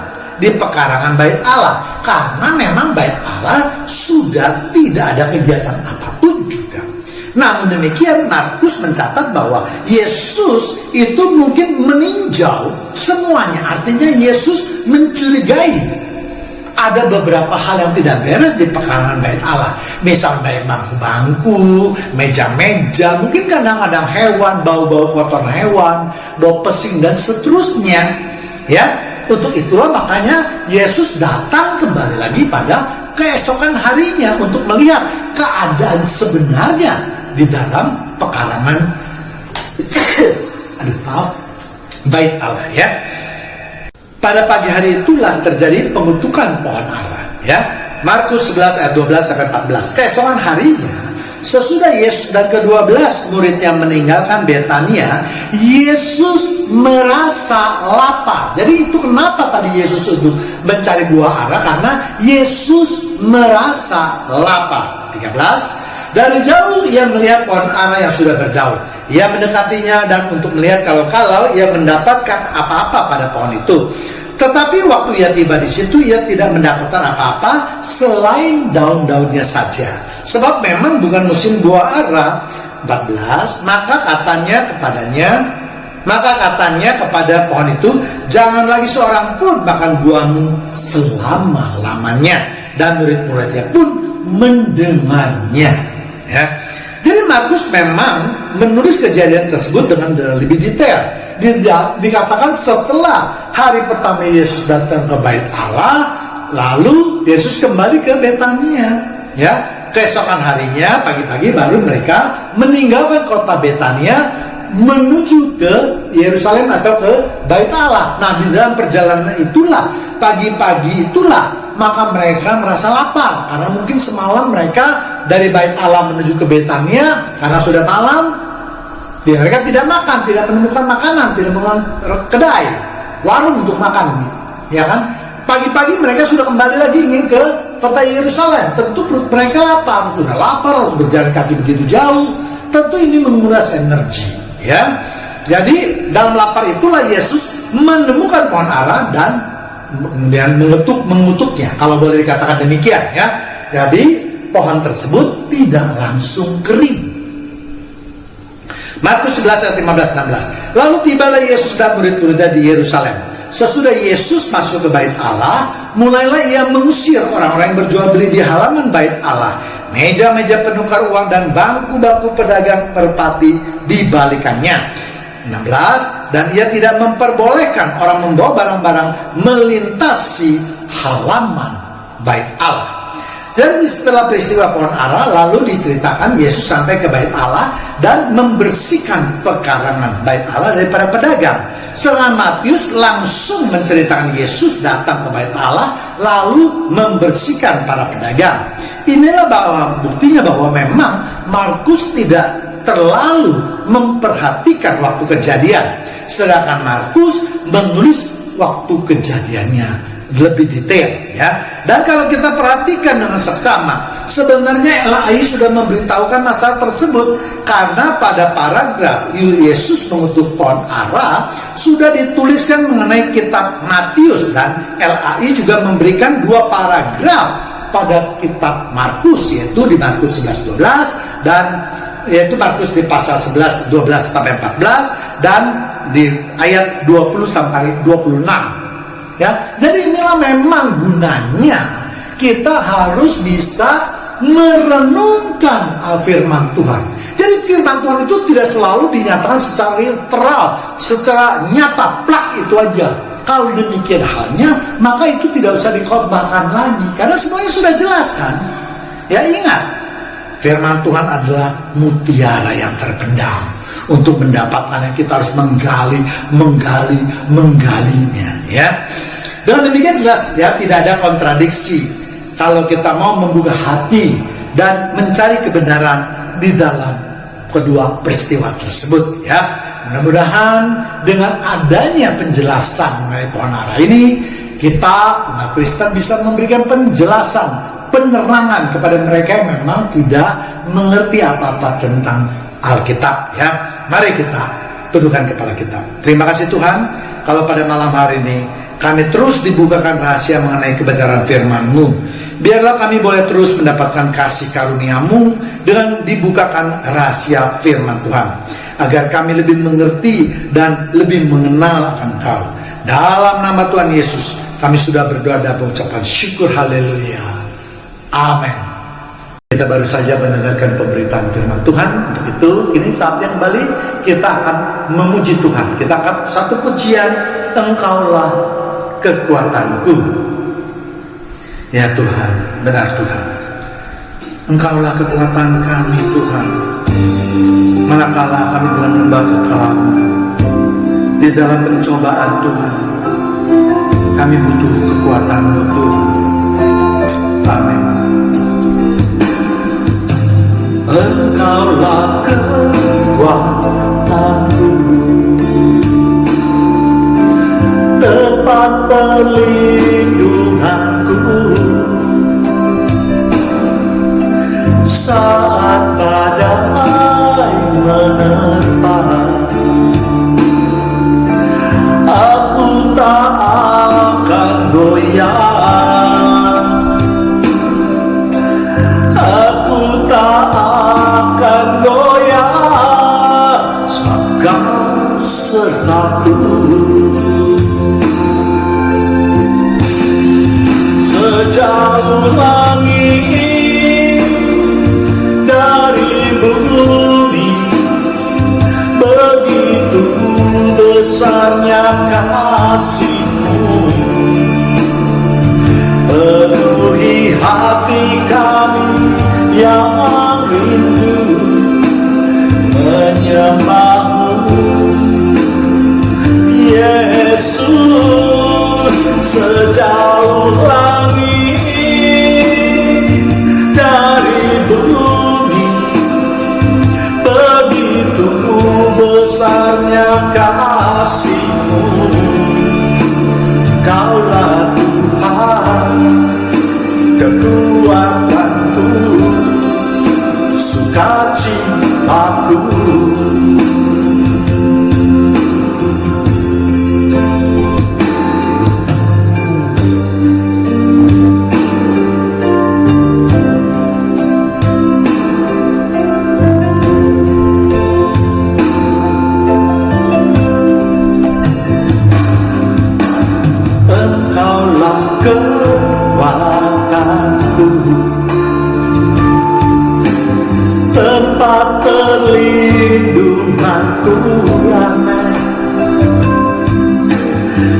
di pekarangan bait Allah, karena memang bait Allah sudah tidak ada kegiatan apapun juga. Namun demikian, Markus mencatat bahwa Yesus itu mungkin meninjau semuanya. Artinya Yesus mencurigai ada beberapa hal yang tidak beres di pekarangan bait Allah. Misalnya bangku-bangku, meja-meja, mungkin kadang-kadang hewan, bau-bau kotor hewan, bau pesing dan seterusnya. Ya, untuk itulah makanya Yesus datang kembali lagi pada keesokan harinya untuk melihat keadaan sebenarnya di dalam pekarangan bait Allah, ya. Pada pagi hari itulah terjadi pengutukan pohon ara, ya. Markus 11 ayat 12 sampai 14. Keesokan harinya, sesudah Yesus dan ke-12 muridnya meninggalkan Betania, Yesus merasa lapar. Jadi itu kenapa tadi Yesus untuk mencari buah ara, karena Yesus merasa lapar. 13. Dari jauh ia melihat pohon ara yang sudah berdaun. Ia mendekatinya dan untuk melihat kalau ia mendapatkan apa-apa pada pohon itu. Tetapi waktu ia tiba di situ, ia tidak mendapatkan apa-apa selain daun-daunnya saja. Sebab memang bukan musim buah ara. 14. Maka katanya kepada pohon itu, jangan lagi seorang pun makan buahmu selama-lamanya. Dan murid-muridnya pun mendengarnya. Ya. Jadi Markus memang menulis kejadian tersebut dengan lebih detail. Dikatakan setelah hari pertama Yesus datang ke bait Allah, lalu Yesus kembali ke Betania. Ya, keesokan harinya pagi-pagi baru mereka meninggalkan kota Betania menuju ke Yerusalem atau ke bait Allah. Nah, di dalam perjalanan itulah, pagi-pagi itulah, maka mereka merasa lapar karena mungkin semalam mereka dari bait Allah menuju ke Betania karena sudah malam. Mereka tidak makan, tidak menemukan makanan, tidak menemukan kedai, warung untuk makan, ya kan? Pagi-pagi mereka sudah kembali lagi ingin ke kota Yerusalem. Tentu perut mereka lapar, sudah lapar, harus berjalan kaki begitu jauh. Tentu ini menguras energi, ya. Jadi dalam lapar itulah Yesus menemukan pohon ara dan kemudian mengutuknya, kalau boleh dikatakan demikian, ya. Jadi pohon tersebut tidak langsung kering. Markus 11 ayat 15-16. Lalu tibalah Yesus dan murid-muridnya di Yerusalem. Sesudah Yesus masuk ke bait Allah, mulailah ia mengusir orang-orang yang berjual beli di halaman bait Allah. Meja-meja penukar uang dan bangku-bangku pedagang merpati dibalikannya. 16. Dan ia tidak memperbolehkan orang membawa barang-barang melintasi halaman bait Allah. Jadi setelah peristiwa pohon ara, lalu diceritakan Yesus sampai ke bait Allah dan membersihkan pekarangan bait Allah dari para pedagang. Sedangkan Matius langsung menceritakan Yesus datang ke bait Allah lalu membersihkan para pedagang. Inilah buktinya bahwa memang Markus tidak terlalu memperhatikan waktu kejadian, sedangkan Markus menulis waktu kejadiannya lebih detail, ya. Dan kalau kita perhatikan dengan seksama, sebenarnya LAI sudah memberitahukan masalah tersebut, karena pada paragraf Yesus mengutuk pohon ara sudah dituliskan mengenai kitab Matius, dan LAI juga memberikan 2 paragraf pada kitab Markus, yaitu di Markus 11-12 dan yaitu Markus di pasal 11 12 sampai 14 dan di ayat 20 sampai 26. Ya, jadi inilah memang gunanya kita harus bisa merenungkan firman Tuhan. Jadi firman Tuhan itu tidak selalu dinyatakan secara literal, secara nyata, plak itu aja. Kalau demikian halnya, maka itu tidak usah dikhotbahkan lagi, karena semuanya sudah jelas kan. Ya, ingat, firman Tuhan adalah mutiara yang terpendam. Untuk mendapatkannya kita harus menggalinya, ya. Dengan demikian jelas ya, tidak ada kontradiksi kalau kita mau membuka hati dan mencari kebenaran di dalam kedua peristiwa tersebut, ya. Mudah-mudahan dengan adanya penjelasan mengenai pohon ara ini, kita umat Kristen bisa memberikan penjelasan, penerangan kepada mereka yang memang tidak mengerti apa-apa tentang Alkitab, ya. Mari kita tundukkan kepala kita. Terima kasih Tuhan, kalau pada malam hari ini kami terus dibukakan rahasia mengenai kebenaran firman-Mu. Biarlah kami boleh terus mendapatkan kasih karunia-Mu dengan dibukakan rahasia firman Tuhan, agar kami lebih mengerti dan lebih mengenal akan Engkau. Dalam nama Tuhan Yesus kami sudah berdoa dan mengucapkan syukur, haleluya, amin. Kita baru saja mendengarkan pemberitaan firman Tuhan. Untuk itu kini saatnya kembali kita akan memuji Tuhan. Kita akan satu pujian, Engkaulah kekuatanku. Ya Tuhan, benar Tuhan, Engkaulah kekuatan kami Tuhan. Manakala kami dalam lembah kekelaman, di dalam pencobaan Tuhan, kami butuh kekuatan-Mu Tuhan. Amin. Engkaulah kekuatanku, tempat perlindunganku, saat badai menerpa, aku tak akan goyah, aku tak akan goyah, sebab Kau sertaku. Sejauh langit dari bumi, begitu besarnya kasih-Mu, penuhi hati kami yang rindu menyembah-Mu, Yesus. Sejauh langit dari bumi, begitu besarnya kasih-Mu. Kaulah Tuhan, kekuatanku, sukacitaku. Kekuatanku, tempat perlindunganku, amin.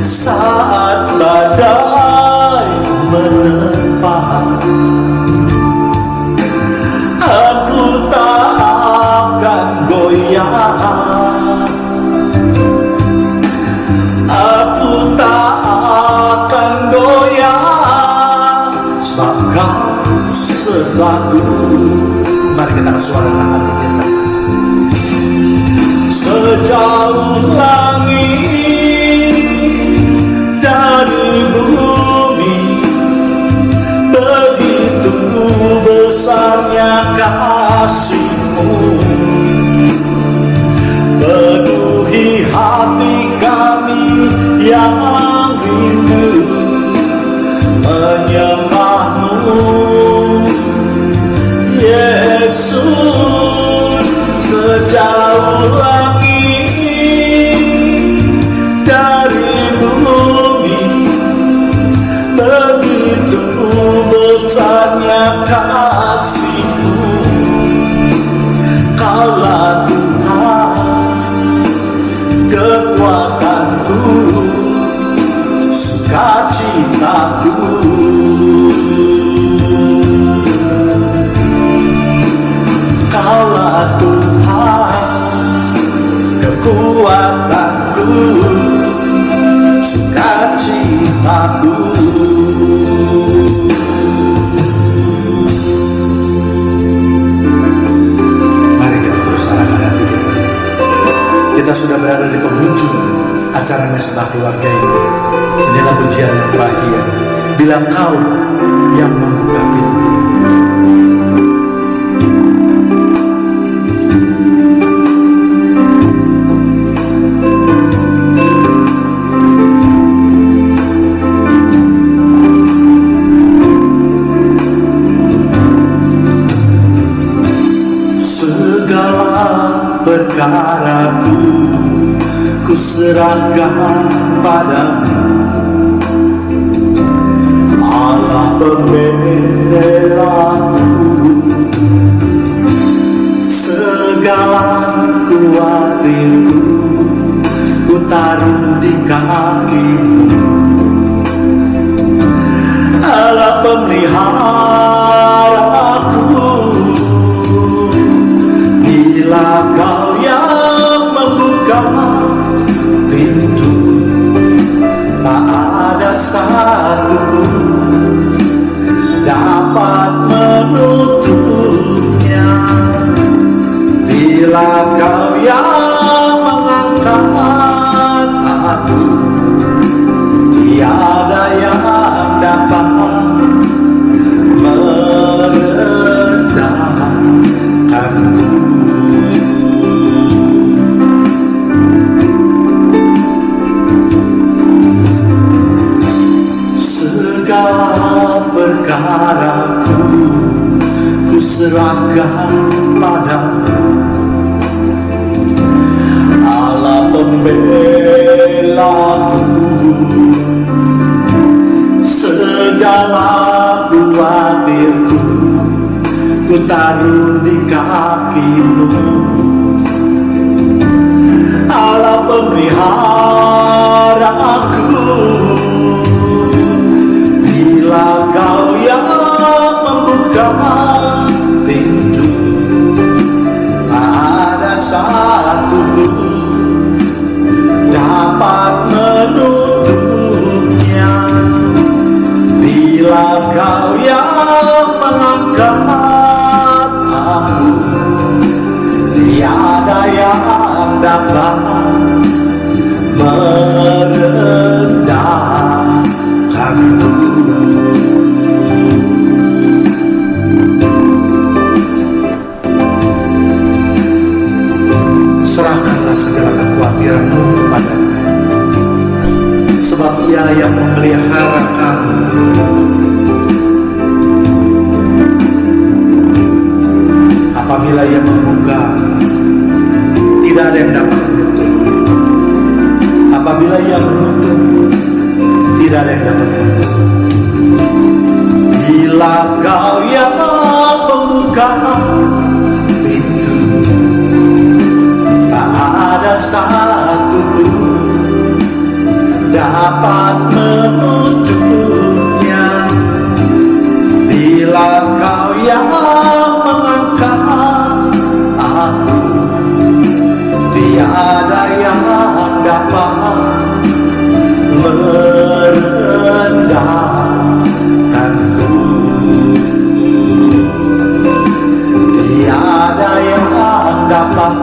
Saat badai menerpa, aku tak akan goyah, aku tak akan goyah, sebab Kau sertaku. Mari kita suarakan hati kita. Sejauh langit dari bumi, begitu besarnya kasih-Mu, penuhi hati kami yang rindu menyembah-Mu, Yesus. Sejauh langit dari bumi, begitu besarnya kasih-Mu. Kaulah Tuhan, kekuatanku, sukacitaku. Kaulah Tuhan, satu. Mari kita terus arahkan hati kita. Kita sudah berada di penghujung acara Mesbah Keluarga ini. Inilah pujian yang terakhir. Bila Kau yang membuka pintu. Perkaraku ku serahkan padamu, Allah pembelaku. Segala kuatirku ku taruh di kaki-Mu, Allah pemeliharaku. Bila Kau yang membuka pintu, tak ada satu dapat menutupnya. Bila Kau yang mengangkat aku, tiada yang dapat merendahkanku. Segala perkaraku ku serahkan padamu, Allah pembelaku. Segala kuatirku ku taruh di kaki-Mu, Allah pemeliharaku. Bila Kau yang membuka pintu, tak ada satu dapat menutupnya. Bila Kau yang mengangkat aku, tiada yang dapat merendahkanku. Serahkanlah segala kekhawatiranmu kepada-Nya, sebab Ia yang memelihara kamu. Apabila Ia membuka, tidak ada yang dapat menutup. Apabila Ia menutup, tidak ada yang dapat menutup. Bila Kau yang membuka pintu, tak ada satu dapat menutupnya. Bila Kau yang mengangkat aku, tiada yang dapat merendahkanku. Tiada yang dapat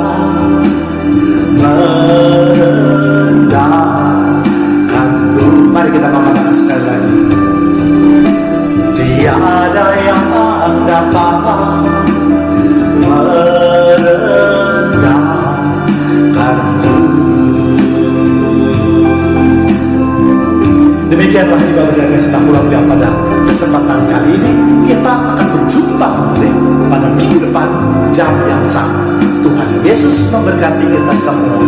merendahkanku. Mari kita mengatakan sekali lagi. Tiada yang dapat merendahkanku. Demikianlah ibadah dari Mesbah Keluarga pada kesempatan kali ini. Kita akan berjumpa kembali pada minggu depan jam yang sama. Tuhan Yesus memberkati kita semua.